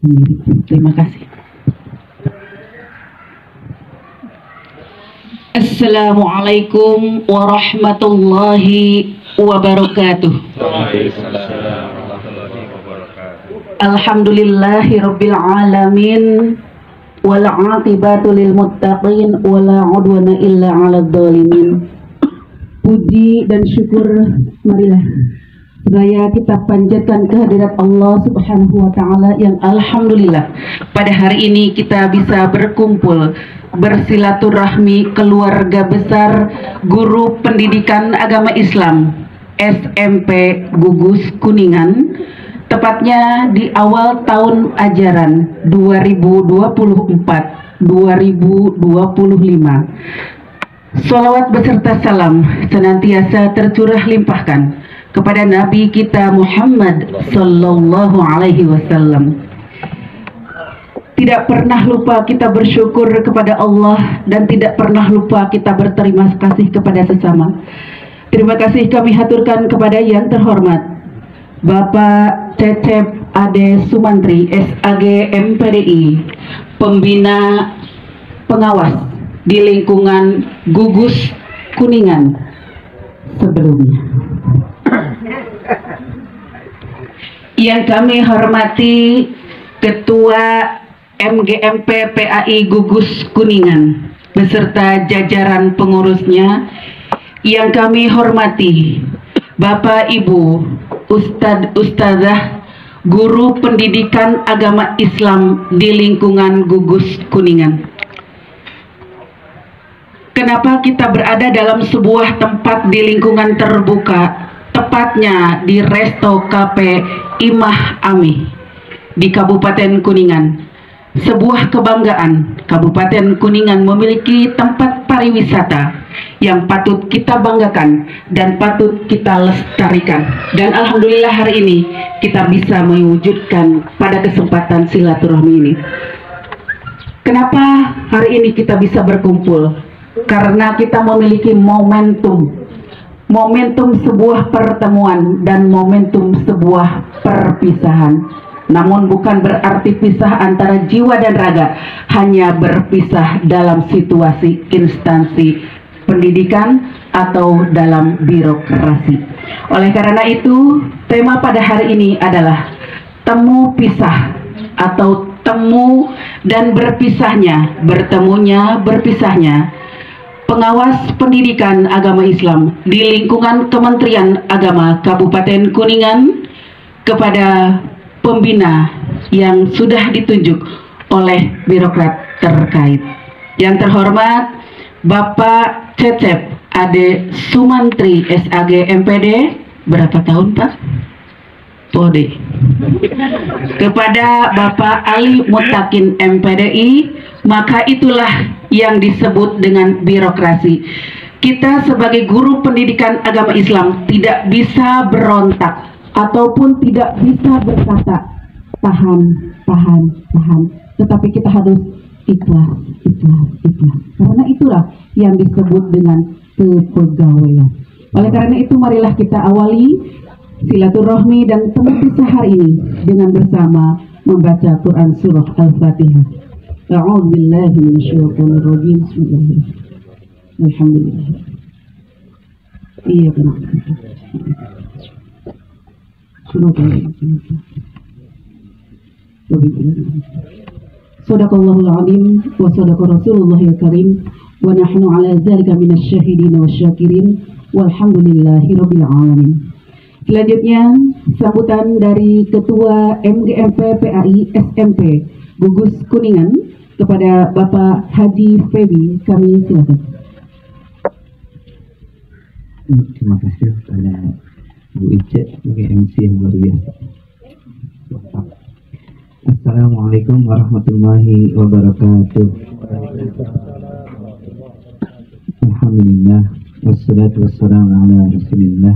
sendiri. Terima kasih. Assalamualaikum warahmatullahi wabarakatuh. Alhamdulillahirabbil alamin wal 'aqibatu lil muttaqin wala 'udwana illa 'alal zalimin. Puji dan syukur marilah saya kita panjatkan kehadirat Allah Subhanahu wa taala yang alhamdulillah pada hari ini kita bisa berkumpul bersilaturahmi keluarga besar guru pendidikan agama Islam SMP Gugus Kuningan, tepatnya di awal tahun ajaran 2024-2025. Sholawat beserta salam senantiasa tercurah limpahkan kepada Nabi kita Muhammad Sallallahu Alaihi Wasallam. Tidak pernah lupa kita bersyukur kepada Allah dan tidak pernah lupa kita berterima kasih kepada sesama. Terima kasih kami haturkan kepada yang terhormat Bapak Cecep Ade Sumantri SAG MPDI, pembina pengawas di lingkungan Gugus Kuningan sebelumnya. Yang kami hormati Ketua MGMP PAI Gugus Kuningan beserta jajaran pengurusnya. Yang kami hormati Bapak Ibu Ustadzah guru pendidikan agama Islam di lingkungan Gugus Kuningan. Kenapa kita berada dalam sebuah tempat di lingkungan terbuka, tepatnya di Resto Cafe Imah Ami di Kabupaten Kuningan? Sebuah kebanggaan Kabupaten Kuningan memiliki tempat pariwisata yang patut kita banggakan dan patut kita lestarikan. Dan alhamdulillah hari ini kita bisa mewujudkan pada kesempatan silaturahmi ini. Kenapa hari ini kita bisa berkumpul? Karena kita memiliki momentum sebuah pertemuan dan momentum sebuah perpisahan. Namun bukan berarti pisah antara jiwa dan raga, hanya berpisah dalam situasi instansi pendidikan atau dalam birokrasi. Oleh karena itu, tema pada hari ini adalah temu pisah atau temu dan berpisahnya, bertemunya, berpisahnya pengawas pendidikan agama Islam di lingkungan Kementerian Agama Kabupaten Kuningan kepada pembina yang sudah ditunjuk oleh birokrat terkait. Yang terhormat Bapak Cecep Ade Sumantri SAG MPD, berapa tahun Pak? Pode. Kepada Bapak Ali Mutakin MPDI, maka itulah yang disebut dengan birokrasi. Kita sebagai guru pendidikan agama Islam tidak bisa berontak ataupun tidak bisa berkata tahan, tetapi kita harus ikhlas. Karena itulah yang disebut dengan kepegawaian. Oleh karena itu marilah kita awali silaturahmi dan temu pisah hari ini dengan bersama membaca Quran surah Al-Fatihah. A'udzubillahi minasyaitonir rajim. Bismillahirrahmanirrahim. Alhamdulillah. Iya benar. Sadaqallahul azim wa sadaqa Rasulullahil karim wa nahnu ala dzalika minasy syahidin wasyakirin walhamdulillahirabbil alamin. Selanjutnya sambutan dari Ketua MGMP PAI SMP Gugus Kuningan kepada Bapak Haji Febi, kami silakan. Terima kasih kepada Bu Ice sebagai MC yang luar biasa. Assalamualaikum warahmatullahi wabarakatuh. Alhamdulillah wassalatu wassalamu ala Rasulillah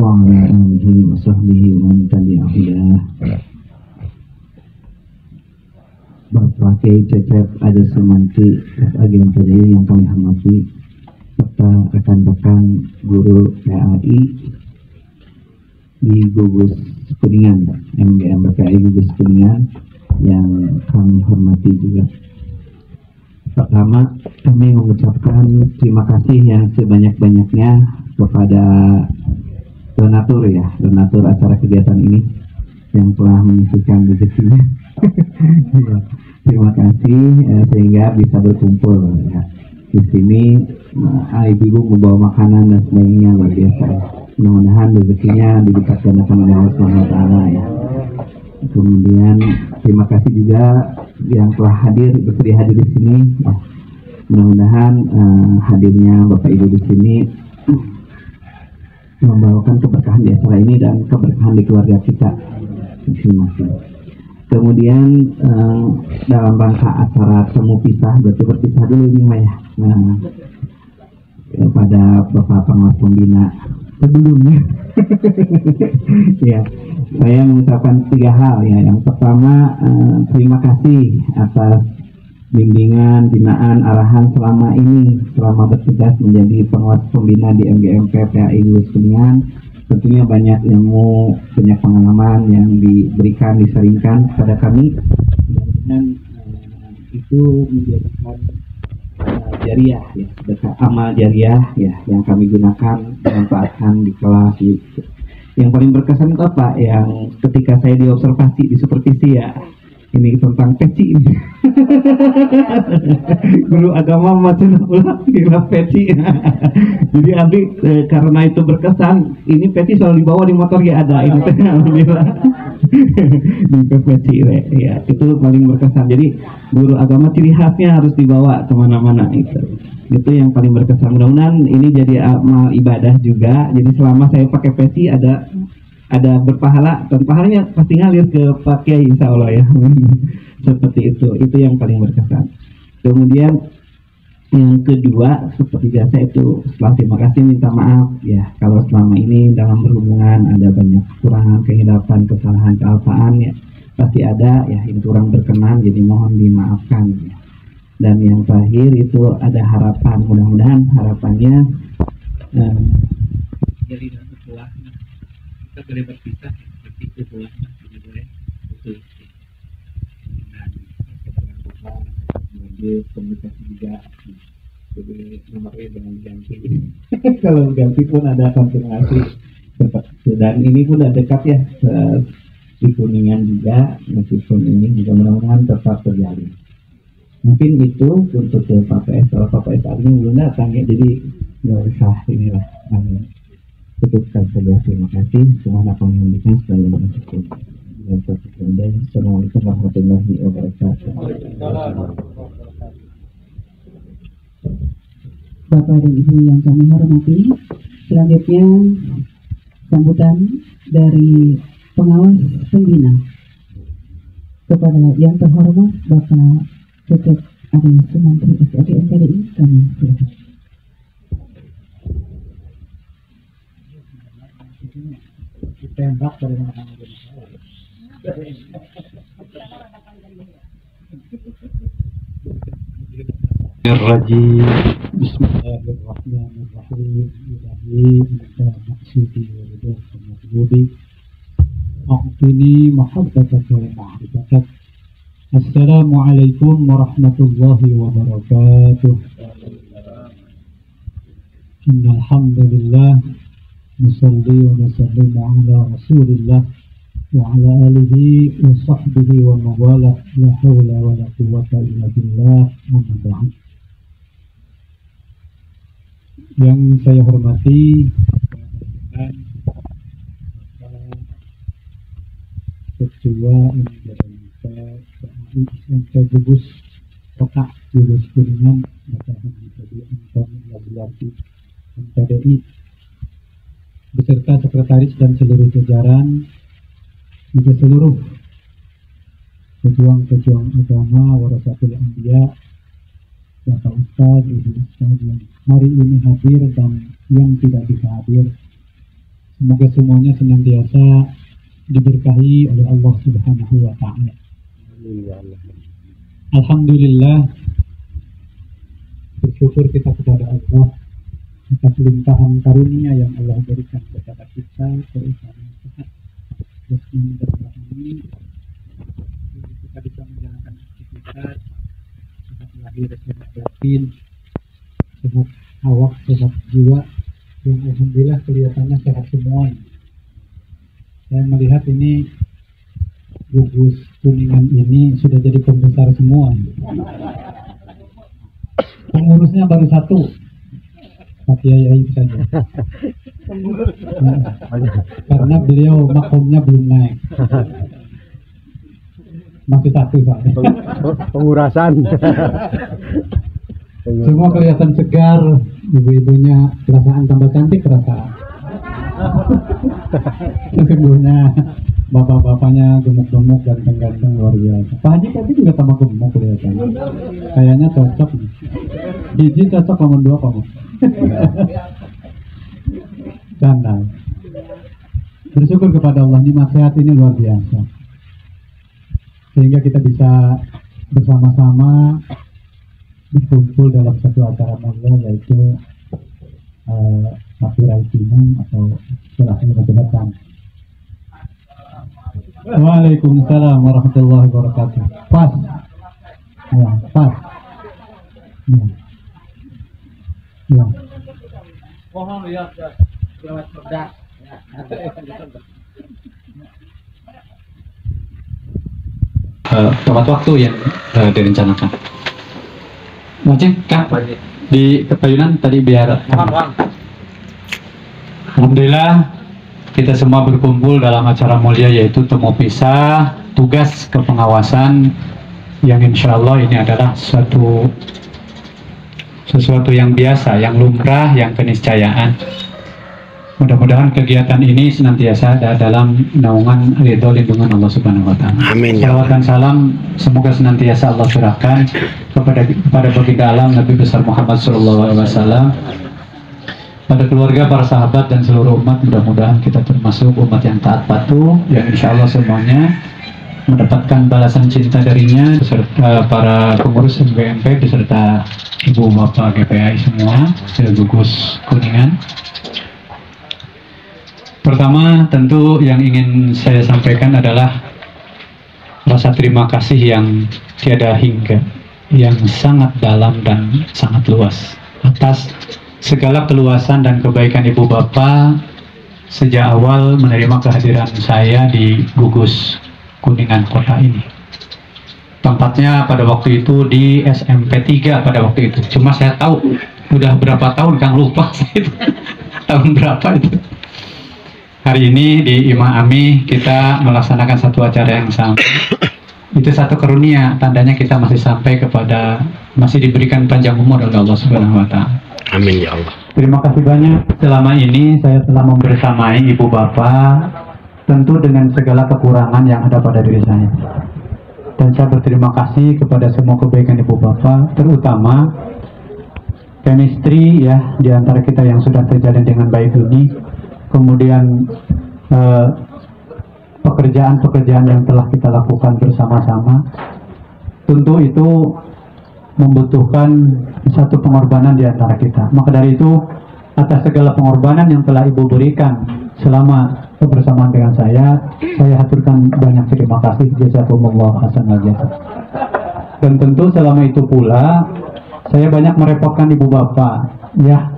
wa ala alihi wa sahbihi wa man tabi'ahu. Bapak Kiai Cecep Ade Sumantri SAG MPDI yang kami hormati, serta rekan-rekan guru PAI di Gugus Kuningan, MGM PAI Gugus Kuningan, yang kami hormati juga. Pertama, kami mengucapkan terima kasih yang sebanyak-banyaknya kepada donatur acara kegiatan ini yang telah menyisihkan rezekinya. Terima kasih sehingga bisa berkumpul ya. Di sini ibu-ibu membawa makanan dan sebagainya, luar biasa. Mudah-mudahan rezekinya dilipat gandakan oleh Allah Subhanahu wa taala ya. Kemudian terima kasih juga yang telah bersedia hadir di sini. Ya. Mudah-mudahan hadirnya Bapak Ibu di sini membawakan keberkahan di acara ini dan keberkahan di keluarga kita masing-masing. Kemudian dalam rangka acara temu pisah, berarti berpisah dulu nih Mbak ya. Nah, kepada Bapak Pengawas Pembina sebelumnya, ya saya mengucapkan 3 hal ya. Yang pertama, terima kasih atas bimbingan, binaan, arahan selama bertugas menjadi pengawas pembina di MGMP PAI Lulus Kuningan. Tentunya banyak ilmu, banyak pengalaman yang diberikan, diseringkan kepada kami, dan itu menjadikan jariah ya, amal jariah ya, yang kami gunakan, manfaatkan di kelas gitu. Yang paling berkesan itu apa? Yang ketika saya diobservasi di supervisi ya, ini tentang peci ini. Guru agama macam ulah peci. Jadi Abi karena itu berkesan, ini peci selalu dibawa di motor ya ada ini. Alhamdulillah. Di peci ya, itu paling berkesan. Jadi guru agama ciri khasnya harus dibawa kemana-mana itu. Itu yang paling berkesan. Mudah-mudahan ini jadi amal ibadah juga. Jadi selama saya pakai peci ada berpahala, dan pahalanya pasti ngalir ke Pak Kiai insya Allah ya. Seperti itu yang paling berkesan. Kemudian yang kedua, seperti biasa itu setelah terima kasih minta maaf ya, kalau selama ini dalam berhubungan ada banyak kekurangan, kehilapan, kesalahan, kealpaan ya, pasti ada ya, yang kurang berkenan, jadi mohon dimaafkan ya. Dan yang terakhir itu ada harapan, mudah-mudahan harapannya jadi setelah kita boleh berpisah seperti itu boleh betul. Dan komunikasi juga jadi nomornya dengan ganti. Kalau ganti pun ada konfirmasi seperti itu. Dan ini pun udah dekat ya di Kuningan juga, meskipun ini juga mudah-mudahan tetap terjalin. Mungkin itu untuk ke Pak PS. Kalau Pak PS artinya belum datang ya, jadi nggak usah inilah. Cukupkan saja, terima kasih. Semua apa yang diberikan selalu bersyukur. Assalamualaikum warahmatullahi wabarakatuh. Bapak dan Ibu yang kami hormati, selanjutnya sambutan dari pengawas pembina kepada yang terhormat Bapak Cecep Adi Sumantri SAG MPDI, kami silakan. Tembak dari mana-mana. Bismillahirrahmanirrahim. Bismillahirrahmanirrahim. Ilahi anta maqsudi wa ridhaka wa matlubi. A'tini mahabbataka wa ma'rifatak. Assalamualaikum warahmatullahi wabarakatuh. Innal hamdalillah nusalli wa nusallimu ala Rasulillah wa ala alihi wa sahbihi wa mawalah, la hawla wa la quwwata illa billah, amma ba'd. Yang saya hormati Ketua SMK Gugus Kota Lulus Kuningan, Bapak Haji Antoni Labularti MPDI, beserta sekretaris dan seluruh jajaran, juga seluruh pejuang-pejuang agama, warasatul anbiya, Bapak Ustaz, Ibu Ustaz yang hari ini hadir dan yang tidak bisa hadir. Semoga semuanya senantiasa diberkahi oleh Allah Subhanahu wa Ta'ala. Alhamdulillah, bersyukur kita kepada Allah atas limpahan karunia yang Allah berikan kepada kita, keusahaan sehat, terus berkahmi, kita kita bisa menjalankan aktivitas, sehat lahir, sehat batin, sehat awak, sehat jiwa, yang alhamdulillah kelihatannya sehat semua. Saya melihat ini gugus Kuningan ini sudah jadi pembesar semua. Pengurusnya baru satu, Pak Kiai saja. Karena beliau makomnya belum naik. Masih satu Pak. Pengurasan. Semua kelihatan segar, ibu-ibunya perasaan tambah cantik perasaan. Sesungguhnya bapak-bapaknya gemuk-gemuk, ganteng-ganteng luar biasa. Pak Haji tadi juga tambah gemuk kelihatan. Kayaknya cocok. Gigi cocok nomor 2 kamu. Canda. Bersyukur kepada Allah, nikmat sehat ini luar biasa. Sehingga kita bisa bersama-sama berkumpul dalam satu acara mulia, yaitu Maturaitimum atau Selahir Jabatan. Waalaikumsalam warahmatullahi wabarakatuh. Pas. Ya, pas. Ya. Ya. Mohon lihat ya. Lewat cerdas. Tepat waktu yang direncanakan. Macam Kak di Kepayunan tadi biar. Alhamdulillah kita semua berkumpul dalam acara mulia, yaitu temu pisah tugas kepengawasan, yang insya Allah ini adalah sesuatu yang biasa, yang lumrah, yang keniscayaan. Mudah-mudahan kegiatan ini senantiasa ada dalam naungan ridho lindungan Allah Subhanahu wa Ta'ala. Amin. Salawat dan salam semoga senantiasa Allah curahkan kepada baginda alam Nabi besar Muhammad SAW, pada keluarga, para sahabat dan seluruh umat. Mudah-mudahan kita termasuk umat yang taat patuh, yang insya Allah semuanya mendapatkan balasan cinta darinya, beserta para pengurus MGMP beserta ibu bapak GPI semua, gugus Kuningan. Pertama, tentu yang ingin saya sampaikan adalah rasa terima kasih yang tiada hingga, yang sangat dalam dan sangat luas atas segala keluasan dan kebaikan ibu bapak sejak awal menerima kehadiran saya di gugus Kuningan kota ini. Tempatnya pada waktu itu di SMP 3 pada waktu itu. Cuma saya tahu udah berapa tahun, Kang, lupa itu. Tahun berapa itu. Hari ini di Imah Ami kita melaksanakan satu acara yang sama. Itu satu karunia, tandanya kita masih diberikan panjang umur oleh Allah Subhanahu wa Ta'ala. Amin ya Allah. Terima kasih banyak. Selama ini saya telah membersamai ibu bapak, tentu dengan segala kekurangan yang ada pada diri saya. Dan saya berterima kasih kepada semua kebaikan ibu bapak, terutama chemistry ya di antara kita yang sudah terjalin dengan baik ini. Kemudian pekerjaan-pekerjaan yang telah kita lakukan bersama-sama, tentu itu membutuhkan satu pengorbanan di antara kita. Maka dari itu, atas segala pengorbanan yang telah Ibu berikan selama kebersamaan dengan saya haturkan banyak terima kasih. Jazakumullah hasanal jazaa. Dan tentu selama itu pula saya banyak merepotkan ibu bapak, ya,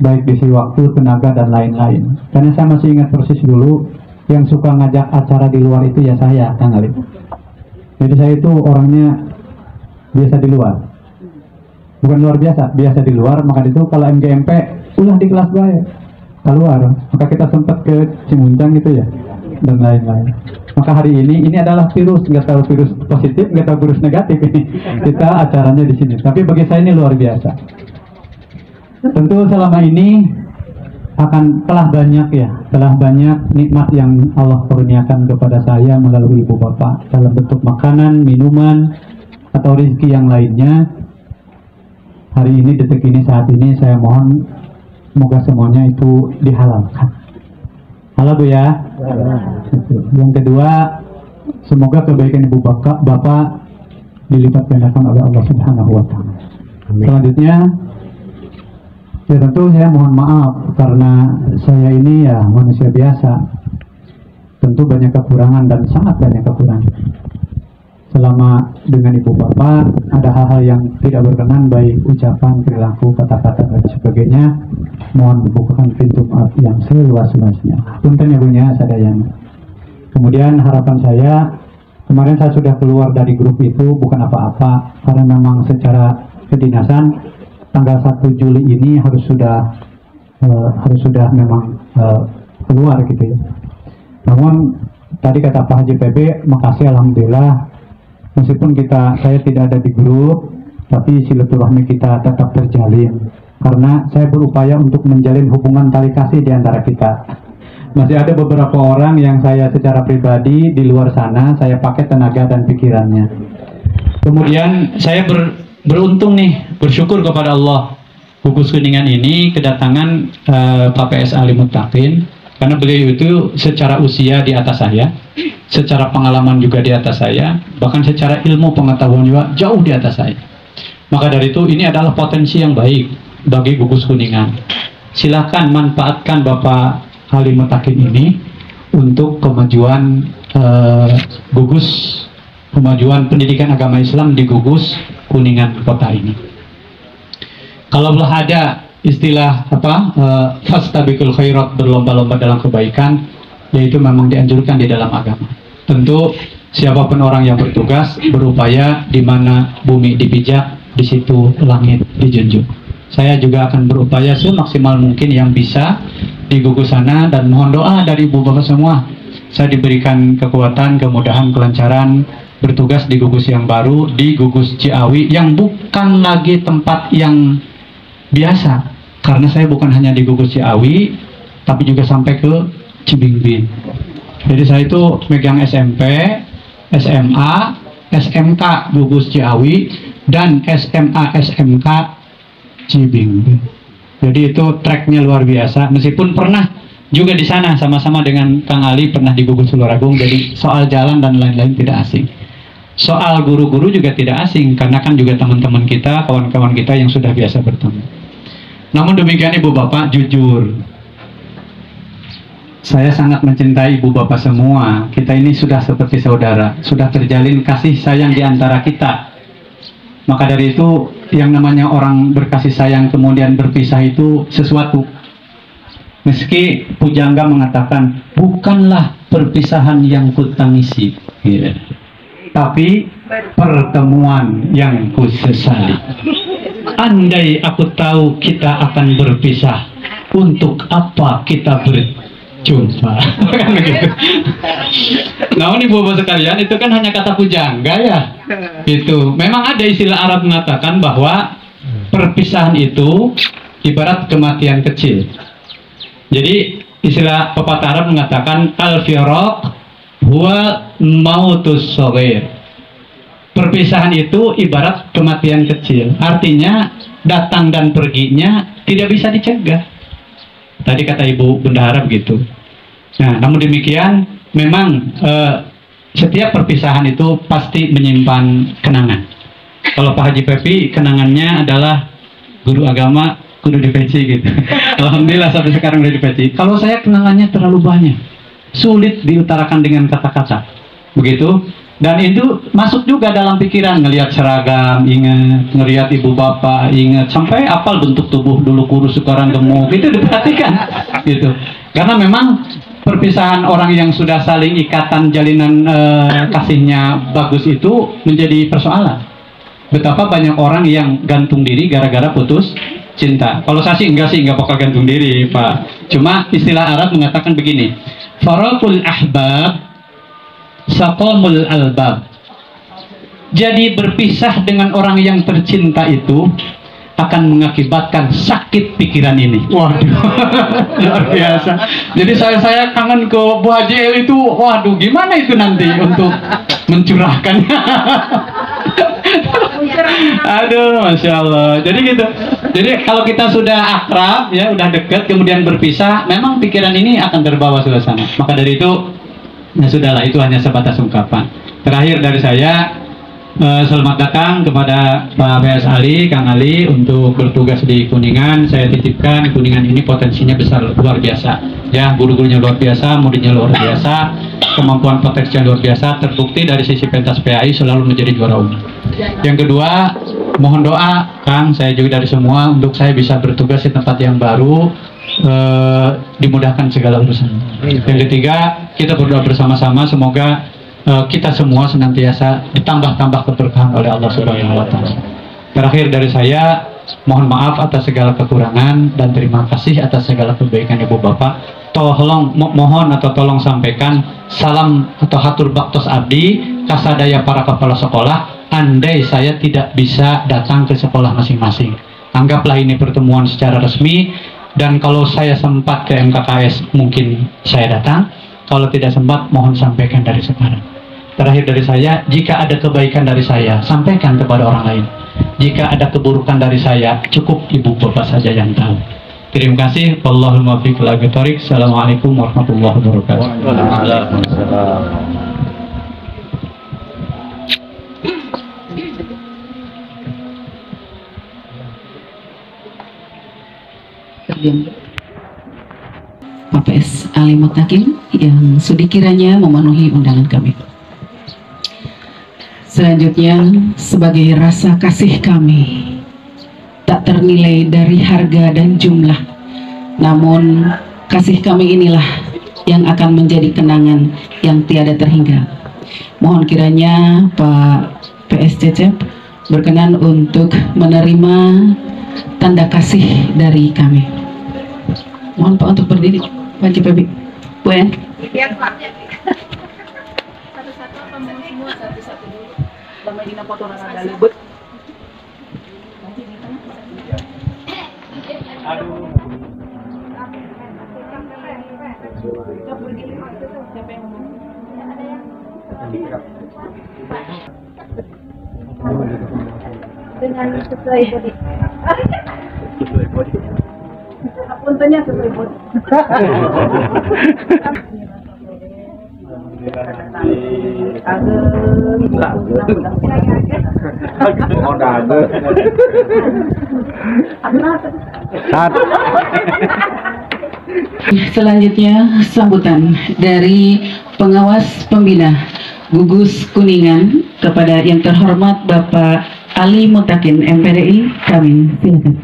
baik di sisi waktu, tenaga, dan lain-lain. Karena saya masih ingat persis dulu, yang suka ngajak acara di luar itu ya saya, Kang Alif. Jadi saya itu orangnya biasa di luar. Bukan luar biasa, biasa di luar. Maka itu kalau MGMP, ulah di kelas gue keluar. Maka kita sempat ke Cimuncang gitu ya, dan lain-lain. Maka hari ini adalah virus, nggak tahu virus positif, nggak tahu virus negatif ini. Kita acaranya di sini. Tapi bagi saya ini luar biasa. Tentu selama ini telah banyak nikmat yang Allah kurniakan kepada saya melalui ibu bapak dalam bentuk makanan, minuman, atau rezeki yang lainnya. Hari ini, detik ini, saat ini saya mohon semoga semuanya itu dihalalkan. Halo Bu ya. Yang kedua, semoga kebaikan ibu bapak dilipat gandakan oleh Allah Subhanahu wa Ta'ala. Selanjutnya, ya tentu saya mohon maaf karena saya ini ya manusia biasa, tentu banyak kekurangan dan sangat banyak kekurangan. selama dengan ibu bapak ada hal-hal yang tidak berkenan baik ucapan, perilaku, kata-kata dan sebagainya, mohon dibukakan pintu maaf yang seluas-luasnya. Punten ibunya sadayana. Kemudian harapan saya, kemarin saya sudah keluar dari grup itu bukan apa-apa, karena memang secara kedinasan tanggal 1 Juli ini harus sudah memang keluar gitu ya. Namun tadi kata Pak Haji PB, makasih alhamdulillah, meskipun saya tidak ada di grup, tapi silaturahmi kita tetap terjalin, karena saya berupaya untuk menjalin hubungan tali kasih di antara kita. Masih ada beberapa orang yang saya secara pribadi di luar sana saya pakai tenaga dan pikirannya. Kemudian saya beruntung nih, bersyukur kepada Allah, Gugus Kuningan ini kedatangan Pak PS Ali Muttaqin, karena beliau itu secara usia di atas saya, secara pengalaman juga di atas saya, bahkan secara ilmu pengetahuan juga jauh di atas saya. Maka dari itu ini adalah potensi yang baik bagi Gugus Kuningan. Silakan manfaatkan Bapak Ali Muttaqin ini untuk kemajuan gugus, kemajuan pendidikan agama Islam di Gugus Kuningan kota ini. Kalau ada istilah fastabiqul khairat, berlomba-lomba dalam kebaikan, yaitu memang dianjurkan di dalam agama. Tentu siapapun orang yang bertugas berupaya di mana bumi dipijak, di situ langit dijunjung. Saya juga akan berupaya semaksimal mungkin yang bisa di gugus sana, dan mohon doa dari ibu bapak semua. Saya diberikan kekuatan, kemudahan, kelancaran bertugas di gugus yang baru, di Gugus Ciawi, yang bukan lagi tempat yang biasa, karena saya bukan hanya di Gugus Ciawi, tapi juga sampai ke Cibingbing. Jadi saya itu megang SMP, SMA, SMK Gugus Ciawi, dan SMA SMK Cibingbing. Jadi itu tracknya luar biasa. Meskipun pernah juga di sana sama-sama dengan Kang Ali pernah di Gugus Tulungagung. Jadi soal jalan dan lain-lain tidak asing. Soal guru-guru juga tidak asing, karena kan juga teman-teman kita, kawan-kawan kita yang sudah biasa bertemu. Namun demikian ibu bapak, jujur, saya sangat mencintai ibu bapak semua. Kita ini sudah seperti saudara, sudah terjalin kasih sayang di antara kita. Maka dari itu yang namanya orang berkasih sayang kemudian berpisah itu sesuatu. Meski pujangga mengatakan bukanlah perpisahan yang kutangisi, tapi pertemuan yang kusesali. Andai aku tahu kita akan berpisah, untuk apa kita berjumpa? Kan begitu. Namun ibu bapak sekalian, itu kan hanya kata pujangga ya. Itu memang ada istilah Arab mengatakan bahwa perpisahan itu ibarat kematian kecil. Jadi istilah pepatah Arab mengatakan al-firaq huwa mautus shaghir. Perpisahan itu ibarat kematian kecil. Artinya datang dan perginya tidak bisa dicegah. Tadi kata ibu bendahara begitu. Nah, namun demikian memang setiap perpisahan itu pasti menyimpan kenangan. Kalau Pak Haji Pepi kenangannya adalah guru agama kudu dipeci gitu. Alhamdulillah sampai sekarang udah dipeci. Kalau saya kenangannya terlalu banyak, sulit diutarakan dengan kata-kata. Begitu. Dan itu masuk juga dalam pikiran, ngelihat seragam, ingat, ngelihat ibu bapak, ingat, sampai apal bentuk tubuh, dulu kurus sekarang gemuk, itu diperhatikan gitu. Karena memang perpisahan orang yang sudah saling ikatan jalinan kasihnya bagus itu menjadi persoalan. Betapa banyak orang yang gantung diri gara-gara putus cinta. Kalau saya sih enggak bakal gantung diri, Pak. Cuma istilah Arab mengatakan begini, faraqul ahbab saqamul albab. Jadi berpisah dengan orang yang tercinta itu akan mengakibatkan sakit pikiran ini. Waduh, luar biasa. Jadi saya kangen ke Bu Haji El itu. Waduh, gimana itu nanti untuk mencurahkannya? Aduh, masya Allah. Jadi gitu. Jadi kalau kita sudah akrab, ya, udah dekat, kemudian berpisah, memang pikiran ini akan terbawa suasana. Maka dari itu, ya sudahlah, itu hanya sebatas ungkapan. Terakhir dari saya, selamat datang kepada Pak PS Ali, Kang Ali untuk bertugas di Kuningan. Saya titipkan Kuningan ini potensinya besar, luar biasa. Ya, guru-gurunya luar biasa, muridnya luar biasa. kemampuan potensi yang luar biasa, terbukti dari sisi pentas PAI selalu menjadi juara umum. Yang kedua, mohon doa Kang, saya juga dari semua untuk saya bisa bertugas di tempat yang baru, dimudahkan segala urusan. Yang ketiga, kita berdoa bersama-sama semoga kita semua senantiasa ditambah-tambah keberkahan oleh Allah Subhanahu wa Ta'ala. Terakhir dari saya, mohon maaf atas segala kekurangan dan terima kasih atas segala kebaikan Ibu Bapak. Mohon atau tolong sampaikan salam atau hatur baktos abdi kasadaya para kepala sekolah. Andai saya tidak bisa datang ke sekolah masing-masing, anggaplah ini pertemuan secara resmi. Dan kalau saya sempat ke MKKS mungkin saya datang, kalau tidak sempat mohon sampaikan dari sekarang. Terakhir dari saya, jika ada kebaikan dari saya sampaikan kepada orang lain, jika ada keburukan dari saya cukup Ibu Bapak saja yang tahu. Terima kasih. Wallahul muwaffiq ila aqwamit thoriq. Assalamualaikum warahmatullahi wabarakatuh. Pak PS Ali Mutakin yang sudi kiranya memenuhi undangan kami. Selanjutnya, sebagai rasa kasih kami tak ternilai dari harga dan jumlah, namun kasih kami inilah yang akan menjadi kenangan yang tiada terhingga. Mohon kiranya Pak PS Cecep berkenan untuk menerima tanda kasih dari kami. Mohon Pak untuk berdiri. Pak JPB, Bu En. Satu-satu apa mau semua? Satu-satu dulu. Damai dina foto rada lebet. Aduh. Dengan sesuai body. Puntennya sesuai body. Selanjutnya sambutan dari pengawas pembina Gugus Kuningan kepada yang terhormat Bapak Ali Mutakin MPDI, kami silakan.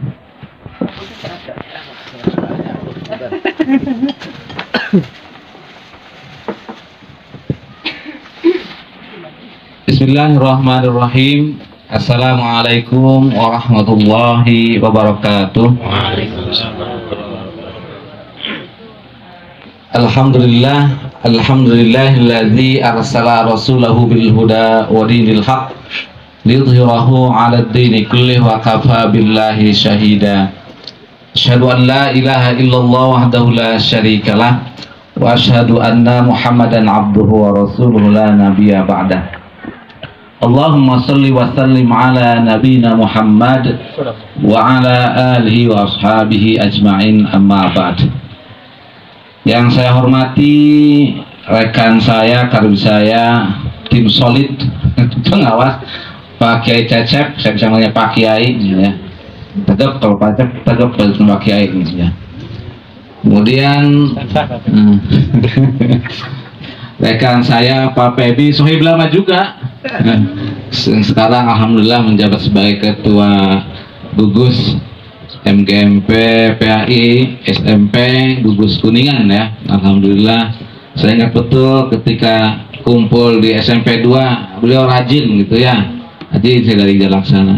Bismillahirrahmanirrahim. Assalamualaikum warahmatullahi wabarakatuh. Alhamdulillahilladzi arsala rasulahu bil huda wa dinil haq liyudhhirahu 'alad dini kullih wa kafa billahi syahida. Asyhadu an la ilaha illallah wahdahu la syarikalah wa asyhadu anna Muhammadan abduhu wa rasuluhu la nabiyya ba'dah. Allahumma salli wa sallim ala nabina Muhammad wa ala alihi wa ashabihi ajma'in, amma ba'd. Yang saya hormati rekan saya, karib saya, tim solid pengawas Pak Kiai Cecep, saya bisa namanya Pak Kiai ya. Tegap kalau Pak Cecep tegap Pak Kiai ya. Kemudian rekan saya Pak Pebi Sohib lama juga. Sekarang alhamdulillah menjabat sebagai ketua gugus MGMP PAI SMP Gugus Kuningan ya. Alhamdulillah saya ingat betul ketika kumpul di SMP 2 beliau rajin gitu ya, rajin saya dari jalan sana.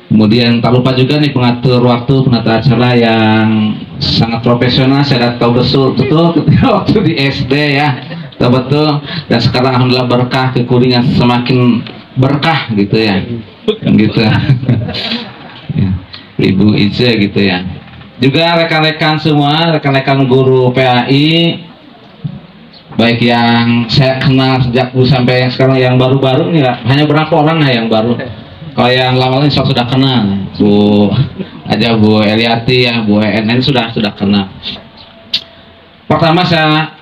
Kemudian tak lupa juga nih pengatur waktu, penata acara yang sangat profesional. Saya tahu betul ketika waktu di SD ya, tahu betul. Dan sekarang alhamdulillah berkah, ke Kuningan semakin berkah gitu ya, gitu. Ya. Ibu Ica gitu ya. Juga rekan-rekan semua, rekan-rekan guru PAI, baik yang saya kenal sejak dulu sampai yang sekarang yang baru-baru nih, hanya berapa orang lah yang baru. Kalau yang lama ini sudah kenal, Bu Eliati ya, Bu ENN sudah kenal. Pertama saya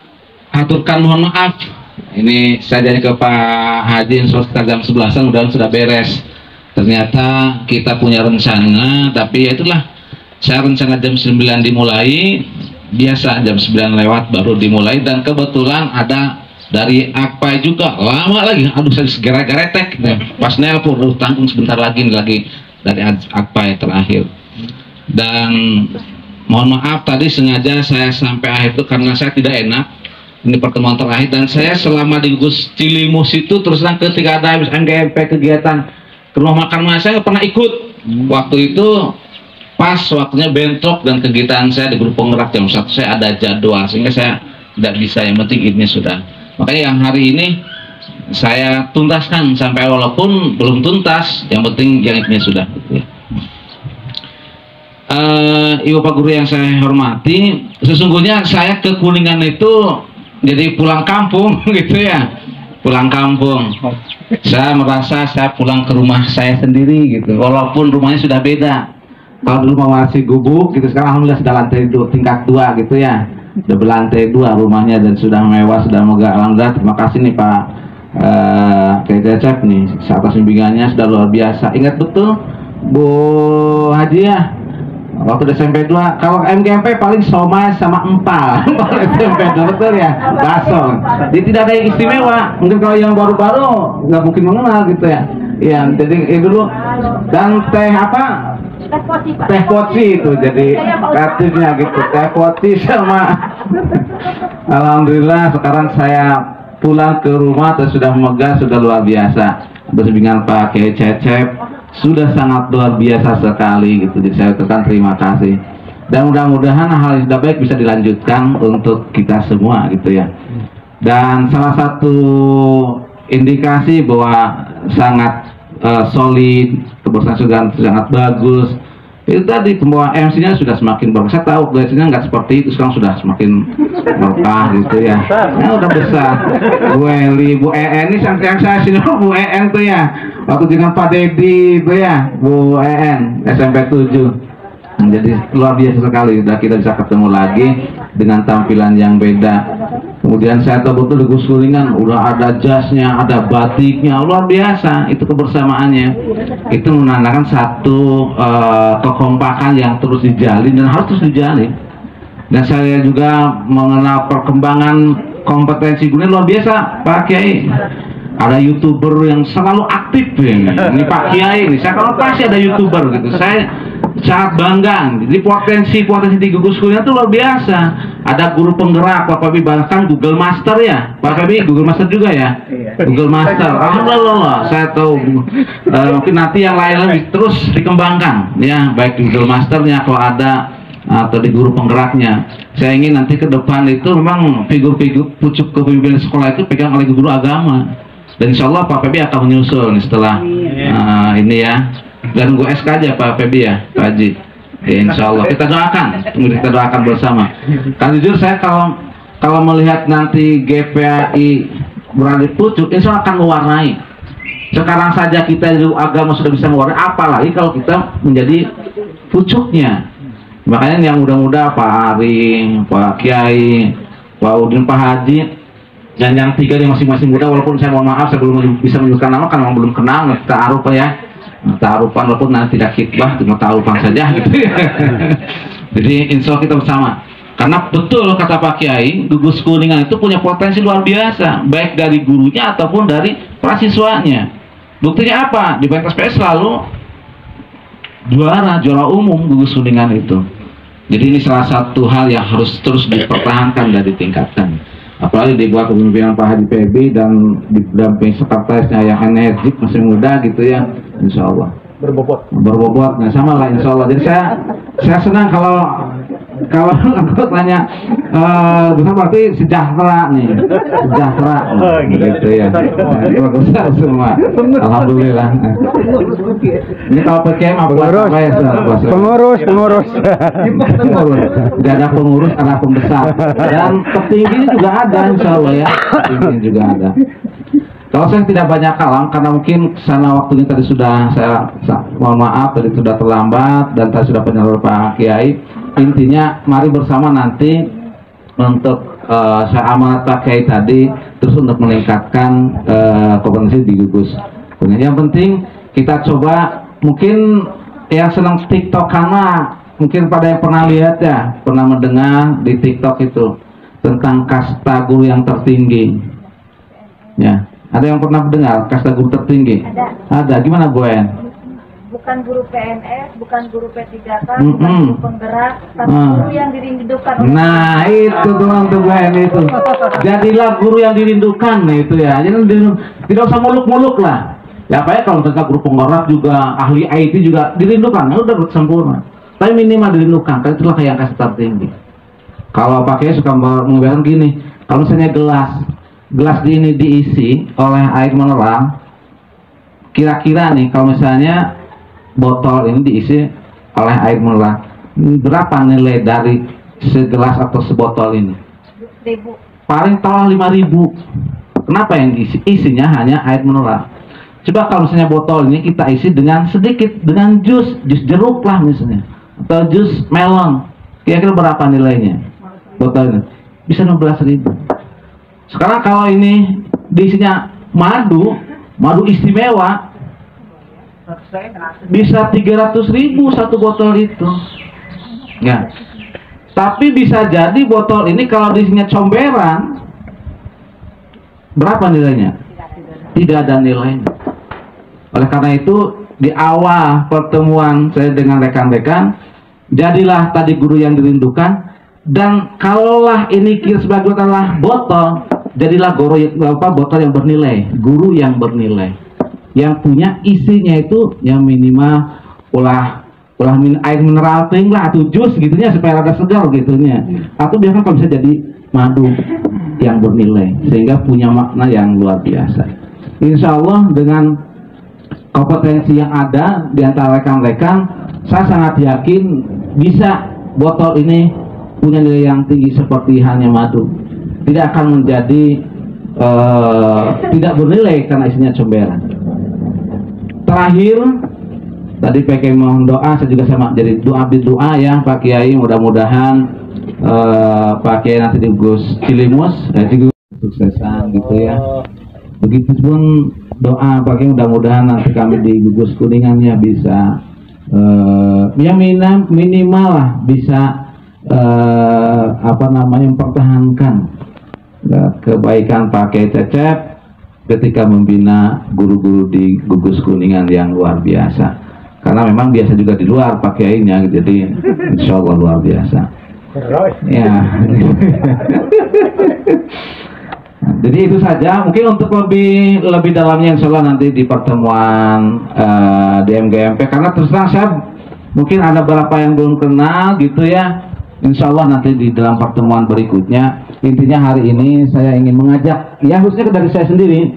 aturkan mohon maaf. Ini saya jadi ke Pak Haji sekitar jam 11-an mudah-mudahan sudah beres. Ternyata kita punya rencana, tapi ya itulah, saya rencana jam 9 dimulai, biasa jam 9 lewat baru dimulai, dan kebetulan ada dari Akpai juga lama lagi, aduh saya segera-geretek pas nelpon, tanggung sebentar lagi dari Akpai terakhir. Dan mohon maaf tadi sengaja saya sampai akhir itu karena saya tidak enak, ini pertemuan terakhir, dan saya selama di Gugus Cilimus itu terus terang ketika ada MGMP kegiatan ke rumah makan mas, saya pernah ikut. Waktu itu pas waktunya bentrok dan kegiatan saya di grup penggerak jam 1 saya ada jadwal sehingga saya tidak bisa, yang penting ini sudah. Makanya yang hari ini saya tuntaskan sampai walaupun belum tuntas, yang penting yang ini sudah. Ibu Pak Guru yang saya hormati, sesungguhnya saya ke Kuningan itu jadi pulang kampung gitu ya, pulang kampung. Saya merasa saya pulang ke rumah saya sendiri gitu, walaupun rumahnya sudah beda. Kalau dulu masih gubuk gitu, sekarang alhamdulillah sudah lantai tingkat 2 gitu ya, udah berlantai 2 rumahnya dan sudah mewah, sudah megah. Alhamdulillah, terima kasih nih Pak Kiai Cecep nih atas bimbingannya, sudah luar biasa. Ingat betul Bu Haji ya, waktu SMP 2 kalau MGMP paling somai sama empal. Kalau SMP 2 betul ya, bakso. Jadi tidak ada yang istimewa. Mungkin kalau yang baru-baru nggak mungkin mengenal gitu ya. Iya, jadi dulu dan teh apa? Teh poci itu jadi kreatifnya gitu, teh poci sama. Alhamdulillah sekarang saya pulang ke rumah dan sudah megah, sudah luar biasa. Berbimbingan Pak Kiai Cecep sudah sangat luar biasa sekali gitu. Jadi saya ucapkan terima kasih. Dan mudah-mudahan hal yang sudah baik bisa dilanjutkan untuk kita semua gitu ya. Dan salah satu indikasi bahwa sangat solid, kebersihan sangat bagus. Itu tadi semua MC-nya sudah semakin bagus. Saya tahu biasanya nggak seperti itu, sekarang sudah semakin berkah gitu ya. Nah, udah besar. Bu Eli, Bu EN ini yang saya sini Bu EN tuh ya. Waktu dengan Pak Dedi itu ya, Bu EN SMP 7. Jadi luar biasa sekali, udah kita bisa ketemu lagi dengan tampilan yang beda. Kemudian saya tahu betul di Gugus Kuningan udah ada jasnya, ada batiknya, luar biasa. Itu kebersamaannya, itu menandakan satu kekompakan yang terus dijalin dan harus terus dijalin. Dan saya juga mengenal perkembangan kompetensi guna luar biasa Pak Kiai. Ada YouTuber yang selalu aktif ya. Ini Pak Kiai ini, saya kalau pasti ada YouTuber gitu. Saya sangat bangga. Jadi potensi di Gugus Kuningan itu luar biasa. Ada guru penggerak, Pak Febi, bahkan Google Master ya. Pak Febi Google Master juga ya. Google Master. Alhamdulillah, saya tahu. Mungkin nanti yang lain lebih terus dikembangkan ya, baik Google Masternya kalau ada atau di guru penggeraknya. Saya ingin nanti ke depan itu memang figur-figur pucuk kepemimpinan sekolah itu pegang oleh guru agama. Dan insya Allah Pak Febi akan menyusul nih setelah ini ya. Dan gue SK aja Pak Febi ya, Pak Haji. Ya, insya Allah kita doakan bersama. Kan jujur saya kalau melihat nanti GPAI berada di pucuk, insya Allah akan mewarnai. Sekarang saja kita di agama sudah bisa mewarnai, apalagi kalau kita menjadi pucuknya. Makanya yang muda-muda Pak Ari, Pak Kiai, Pak Udin, Pak Haji, dan yang tiga yang masing-masing muda, walaupun saya mohon maaf saya belum bisa menyebutkan nama karena belum kenal, ta'aruf ya. Ta'arufan walaupun nanti tidak khidbah, cuma ta'arufan saja gitu ya. Jadi insya Allah kita bersama. Karena betul kata Pak Kiai, Gugus Kuningan itu punya potensi luar biasa, baik dari gurunya ataupun dari mahasiswanya. Buktinya apa? Di pentas PS selalu juara umum Gugus Kuningan itu. Jadi ini salah satu hal yang harus terus dipertahankan dan ditingkatkan. Apalagi dibuat kepemimpinan Pak Haji Febi dan didampingi sekretarisnya yang energik, masih muda gitu ya, insya Allah berbobot, nah sama lah insya Allah. Jadi saya senang kalau aku tanya bukan berarti sejahtera nih, sejahtera gitu ya. Bagus semua, alhamdulillah. Ini kalau PKM apa ya? Pengurus. Tidak ada pengurus, ada pembesar. Dan petinggi juga ada insya Allah ya, petinggi juga ada. Kalau saya tidak banyak kalam karena mungkin sana waktunya tadi sudah saya mohon maaf tadi sudah terlambat dan tadi sudah penyalur Pak Kiai. Intinya mari bersama nanti untuk saya amanat Pak Kiai tadi terus untuk meningkatkan kompetensi di Gugus. Yang penting kita coba, mungkin yang senang TikTok karena mungkin pada yang pernah lihat ya, pernah mendengar di TikTok itu tentang kasta guru yang tertinggi. Ya, ada yang pernah mendengar kasta guru tertinggi? Ada. Gimana Bu En? Bukan guru PNS, bukan guru P3K, bukan guru penggerak, tapi guru yang dirindukan. Nah, itu tuh Bu En itu. Jadilah guru yang dirindukan itu ya. Jadi tidak usah muluk-muluk lah. Ya apa ya, kalau misalnya guru penggerak juga, ahli IT juga dirindukan, ya udah sempurna. Tapi minimal dirindukan, karena itulah yang kasta tertinggi. Kalau pakai suka menggambarkan gini, kalau misalnya gelas ini diisi oleh air mineral, kira-kira nih kalau misalnya botol ini diisi oleh air mineral, berapa nilai dari segelas atau sebotol ini? 1.000. Paling tolong 5.000. Kenapa yang diisi? Isinya hanya air mineral. Coba kalau misalnya botol ini kita isi dengan sedikit, dengan jus jeruk lah misalnya, atau jus melon, kira-kira berapa nilainya botol ini? Bisa 16.000. Sekarang kalau ini diisinya madu istimewa, bisa 300.000 satu botol itu. Ya. Tapi bisa jadi botol ini kalau diisinya comberan, berapa nilainya? Tidak ada nilainya. Oleh karena itu di awal pertemuan saya dengan rekan-rekan, jadilah tadi guru yang dirindukan. Dan kalaulah ini sebagai adalah botol, jadilah botol yang bernilai, guru yang bernilai, yang punya isinya itu yang minimal air mineral ting lah atau jus gitunya supaya rada segar gitunya, atau biarkan kalau bisa jadi madu yang bernilai sehingga punya makna yang luar biasa. Insya Allah dengan kompetensi yang ada di antara rekan-rekan, saya sangat yakin bisa botol ini punya nilai yang tinggi seperti halnya madu. Tidak akan menjadi tidak bernilai karena isinya comberan. Terakhir, tadi pakai mohon doa, saya juga sama jadi doa ya Pak Kiai, mudah-mudahan Pak Kiai nanti di Gus Cilimus juga suksesan gitu ya. Begitupun doa Pak Kiai, mudah-mudahan nanti kami di Gugus Kuningannya bisa ya minimal lah bisa mempertahankan kebaikan Pak Kiai Cecep ketika membina guru-guru di Gugus Kuningan yang luar biasa. Karena memang biasa juga di luar Pak Kiainya, jadi insya Allah luar biasa. Ya. Jadi itu saja. Mungkin untuk lebih dalamnya insya Allah nanti di pertemuan di MGMP. Karena terus terang saya mungkin ada beberapa yang belum kenal gitu ya. Insya Allah nanti di dalam pertemuan berikutnya. Intinya hari ini saya ingin mengajak, ya khususnya dari saya sendiri.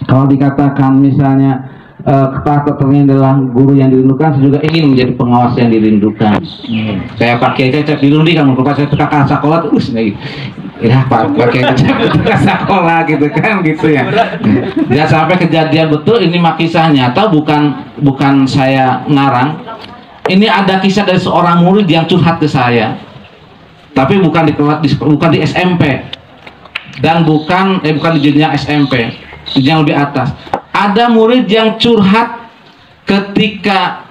Kalau dikatakan misalnya kepala tertinggi adalah guru yang dirindukan, saya juga ingin menjadi pengawas yang dirindukan. Saya pakai Cecep dirindukan, kalau saya kakak sekolah terus nih. Ya pakai Cecep kakak sekolah gitu kan gitu ya. Jangan sampai kejadian betul ini mah kisahnya atau bukan saya ngarang. Ini ada kisah dari seorang murid yang curhat ke saya. Tapi bukan di SMP dan bukan di jenjang SMP, jenjang lebih atas. Ada murid yang curhat ketika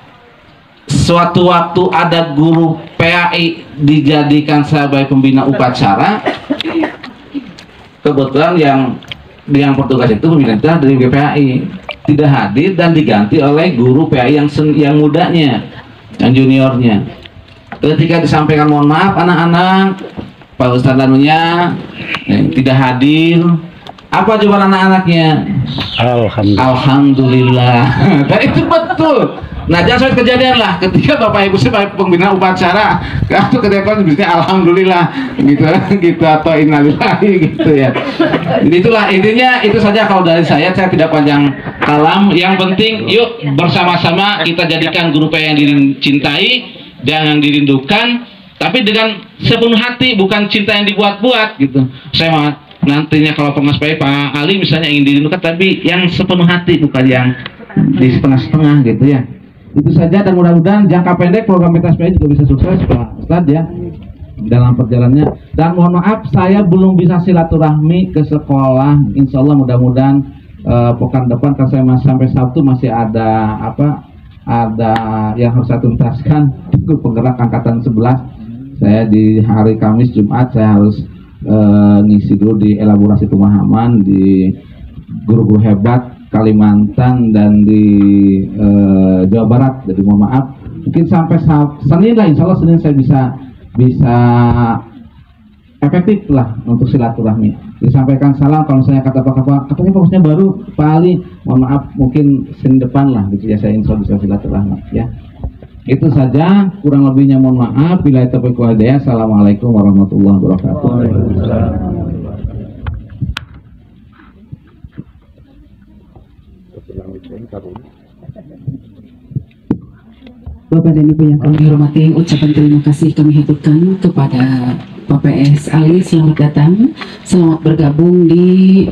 suatu waktu ada guru PAI dijadikan sebagai pembina upacara. Kebetulan yang petugas itu pembina dari GPAI tidak hadir dan diganti oleh guru PAI yang mudanya, yang juniornya. Ketika disampaikan mohon maaf anak-anak, Pak Ustadz Danunya tidak hadir, apa jawaban anak-anaknya? Alhamdulillah. Dan itu betul. Nah jangan sampai kejadian lah ketika Bapak Ibu sebagai pembina upacara atau ketika bisnisnya alhamdulillah gitu atau innalillahi gitu ya. Jadi itulah intinya, itu saja kalau dari saya tidak panjang kalam. Yang penting yuk bersama-sama kita jadikan guru PAI yang dicintai dan yang dirindukan, tapi dengan sepenuh hati, bukan cinta yang dibuat-buat gitu. Saya nantinya kalau pengawas PAI Pak Ali misalnya ingin dirindukan, tapi yang sepenuh hati, bukan yang di setengah-setengah gitu ya. Itu saja, dan mudah-mudahan jangka pendek program pentas PAI juga bisa sukses Pak Ustadz ya dalam perjalanannya. Dan mohon maaf saya belum bisa silaturahmi ke sekolah. Insya Allah mudah-mudahan pekan depan, karena saya sampai Sabtu masih ada ada yang harus saya tuntaskan. Itu penggerak angkatan 11. Saya di hari Kamis Jumat saya harus ngisi dulu di elaborasi pemahaman di guru-guru hebat Kalimantan dan di Jawa Barat. Jadi mohon maaf, mungkin sampai Senin lah, insya Allah Senin saya bisa efektif lah untuk silaturahmi. Disampaikan salam kalau saya kata apa katanya fokusnya baru Pak Ali, mohon maaf mungkin Senin depan lah gitu ya, saya insya Allah bisa silaturahmi ya. Itu saja, kurang lebihnya mohon maaf. Bila taufiq wal hidayah. Assalamualaikum warahmatullahi wabarakatuh. Bapak dan Ibu yang kami hormati, ucapan terima kasih kami haturkan kepada Pak PS Ali. Selamat datang, selamat bergabung di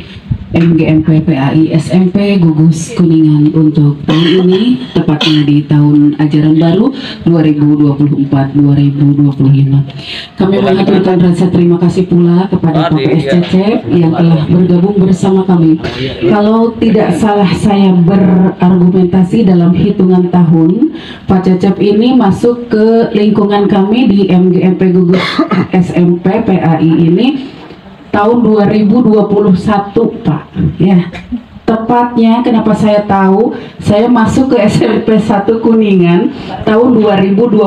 MGMP PAI SMP Gugus Kuningan untuk tahun ini, tepatnya di tahun ajaran baru 2024-2025. Kami mengaturkan rasa terima kasih pula kepada Pak PS Cecep yang telah bergabung bersama kami. Kalau tidak salah saya berargumentasi dalam hitungan tahun, Pak Cecep ini masuk ke lingkungan kami di MGMP Gugus SMP PAI ini tahun 2021, Pak. Ya, tepatnya kenapa saya tahu, saya masuk ke SMP 1 Kuningan tahun 2021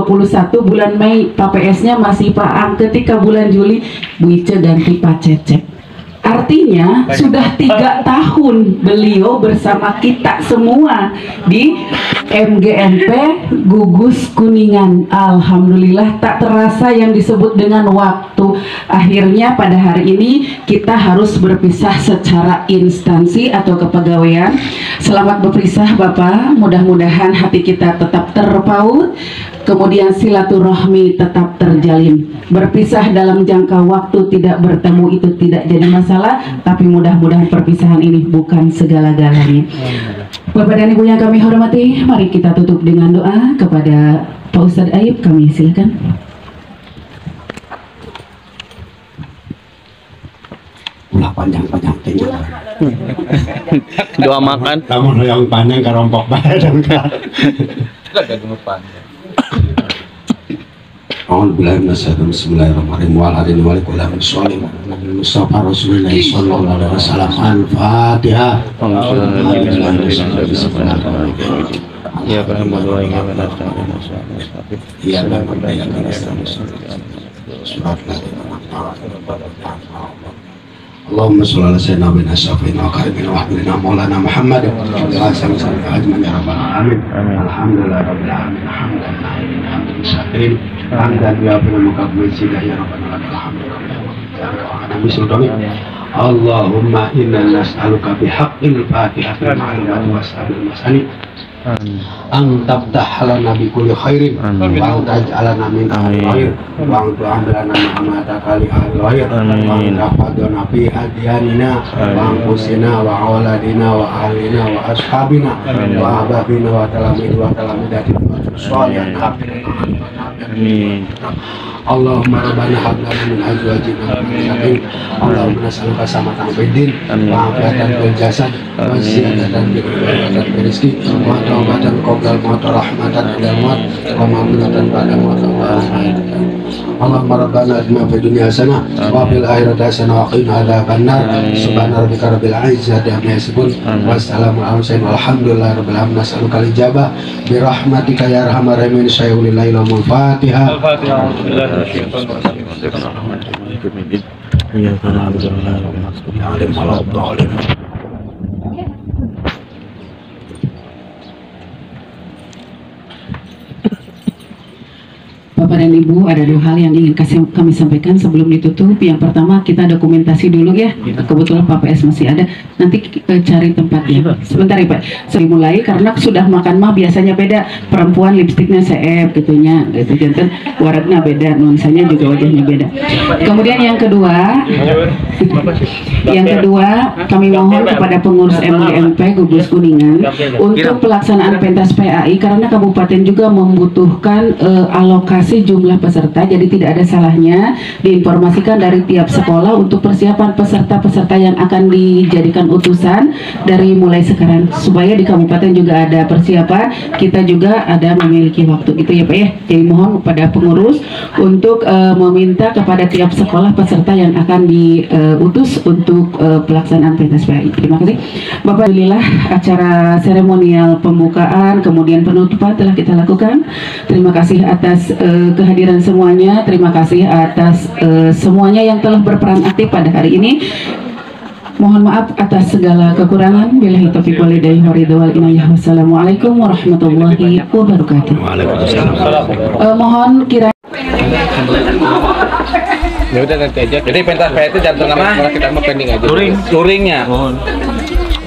bulan Mei, Pak PS-nya masih Pak Ang, ketika bulan Juli Bu Ice ganti Pak Cecep. Artinya sudah 3 tahun beliau bersama kita semua di MGMP Gugus Kuningan. Alhamdulillah, tak terasa yang disebut dengan waktu. Akhirnya pada hari ini kita harus berpisah secara instansi atau kepegawaian. Selamat berpisah Bapak, mudah-mudahan hati kita tetap terpaut, kemudian silaturahmi tetap terjalin. Berpisah dalam jangka waktu tidak bertemu itu tidak jadi masalah, tapi mudah-mudahan perpisahan ini bukan segala-galanya. Bapak dan Ibu yang kami hormati, mari kita tutup dengan doa kepada Pak Ustadz Ayub. Kami silakan. Ulah panjang-panjang tinggal. Doa makan. Namun yang panjang karompok badan kan. Bismillahirrahmanirrahim. Bismillahirrahmanirrahim. Mustafa Rasulullah sallallahu alaihi wasallam. Al-Fatihah. Ya, karena berdoa yang benar. Ya, Allahumma sholli ala sayyidina wa syafi'ina wa karimina wa habibina maulana Muhammad wa sallallahu ajmain ya rabbal alamin. Alhamdulillah rabbil alamin. Hamdan syakirin. Hamdan ya rabbana mukabbir sidah ya rabbana alhamdulillah. Allahumma inna nas'aluka bihaqqil fatihati ma'lumat wa sabil masani an tabdah lana bi kulli khairin wa taj'alana min ahli khair wa tu'amilana ma'amata kali ahli khair wa tafadana fi adyanina wa anfusina wa awladina wa ahlina wa ashabina wa ahbabina wa talamidati wa sholihan amin. Allahumma rabbana hab lana min azwajina wa dhurriyyatina Allahumma nas'aluka salamatan fid din wa afiatan fil jasad wa ziyadatan fil rizqi wa tawbatan qabla al-maut wa rahmatan qabla al-maut wa maghfiratan ba'da al-maut. Allahumma rabbana atina fid dunya hasanah wa fil akhirati hasanah wa qina adzabannar. Subhana rabbika rabbil izzati amma yasifun wa salamun alal mursalin walhamdulillahi rabbil alamin. Nas'aluka al-ijabah bi rahmatika ya arhamar rahimin. Syai'ulillahi lahumul Fatihah. Ya, karena alhamdulillah. Bapak dan Ibu, ada 2 hal yang ingin kami sampaikan sebelum ditutup. Yang pertama, kita dokumentasi dulu ya. Kebetulan Pak PS masih ada. Nanti cari tempatnya. Sebentar ya Pak. Saya mulai karena sudah makan mah biasanya beda. Perempuan lipstiknya CF gitunya, gitu. Jantan waraknya beda, nuansanya juga wajahnya beda. Kemudian yang kedua, kami mohon kepada pengurus MGMP Gugus Kuningan untuk pelaksanaan pentas PAI karena kabupaten juga membutuhkan alokasi membatasi jumlah peserta, jadi tidak ada salahnya diinformasikan dari tiap sekolah untuk persiapan peserta-peserta yang akan dijadikan utusan dari mulai sekarang, supaya di kabupaten juga ada persiapan, kita juga ada memiliki waktu gitu ya Pak ya. Jadi mohon kepada pengurus untuk meminta kepada tiap sekolah peserta yang akan diutus untuk pelaksanaan pentas PAI. Terima kasih Bapak. Alhamdulillah acara seremonial pembukaan kemudian penutupan telah kita lakukan. Terima kasih atas kehadiran semuanya, terima kasih atas semuanya yang telah berperan aktif pada hari ini. Mohon maaf atas segala kekurangan. Billahi taufiq wal hidayah wa ridha wal inayah. Wassalamualaikum warahmatullahi wabarakatuh. Waalaikumsalam. Mohon kira Ya udah nanti aja. Jadi pentas PAI itu jantung nama kita mau pending aja. Touringnya.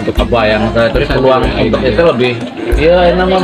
Untuk kebayang terus peluang untuk itu lebih. Ya nama